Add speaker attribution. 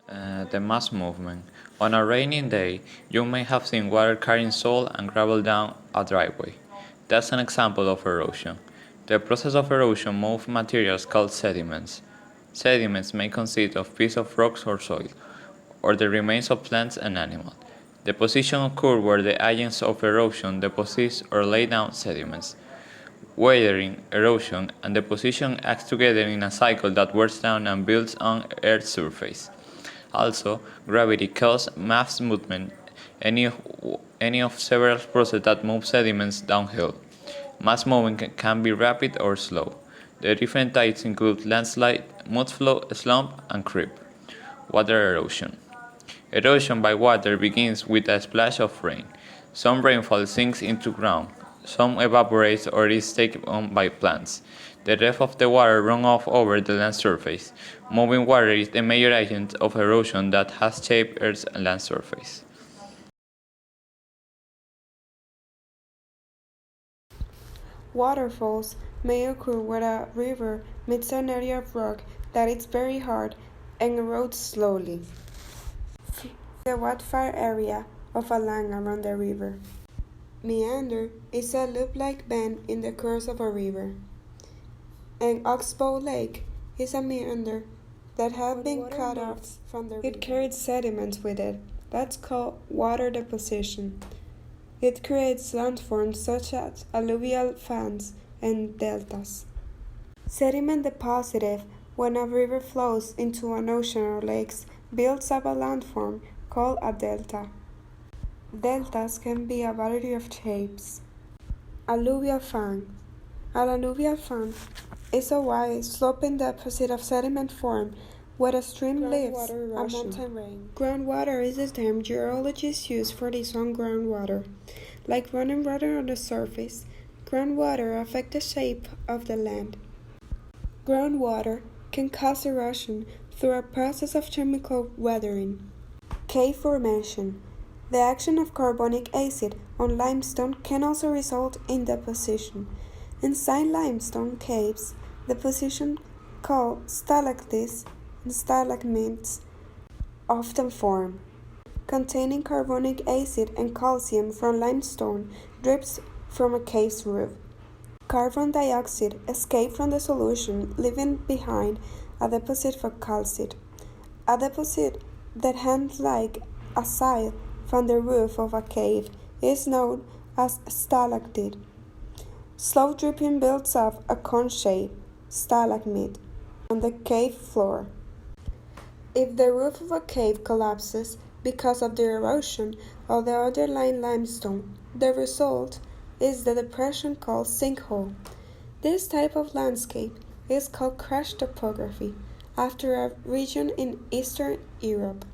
Speaker 1: The mass movement. On a rainy day, you may have seen water carrying soil and gravel down a driveway. That's an example of erosion. The process of erosion moves materials called sediments. Sediments may consist of pieces of rocks or soil, or the remains of plants and animals. Deposition occurs where the agents of erosion deposit or lay down sediments. Weathering, erosion, and deposition act together in a cycle that wears down and builds on Earth's surface. Also, gravity causes mass movement, any of several processes that move sediments downhill. Mass movement can be rapid or slow. The different types include landslide, mudflow, slump, and creep. Water erosion. Erosion by water begins with a splash of rain. Some rainfall sinks into ground, some evaporates or is taken on by plants. The rest of the water runs off over the land surface. Moving water is the major agent of erosion that has shaped Earth's land surface.
Speaker 2: Waterfalls may occur where a river meets an area of rock that is very hard and erodes slowly. The wildfire area of a land around the river. Meander is a loop-like bend in the course of a river. An oxbow lake is a meander that has been cut off from the river. It carried sediments with it. That's called water deposition. It creates landforms such as alluvial fans and deltas. Sediment deposited when a river flows into an ocean or lakes builds up a landform called a delta. Deltas can be a variety of shapes. Alluvial fan. An alluvial fan is a wide, sloping deposit of sediment formed where a stream lives a mountain range. Groundwater is the term geologists use for this on groundwater. Like running water on the surface, groundwater affects the shape of the land. Groundwater can cause erosion through a process of chemical weathering. Cave formation. The action of carbonic acid on limestone can also result in deposition. Inside limestone caves, deposition called stalactites and stalagmites often form. Containing carbonic acid and calcium from limestone drips from a cave's roof. Carbon dioxide escapes from the solution, leaving behind a deposit of calcite. A deposit that hangs like a sail from the roof of a cave is known as stalactite. Slow dripping builds up a cone-shaped stalagmite on the cave floor. If the roof of a cave collapses because of the erosion of the underlying limestone, the result is the depression called sinkhole. This type of landscape is called crash topography, after a region in Eastern Europe.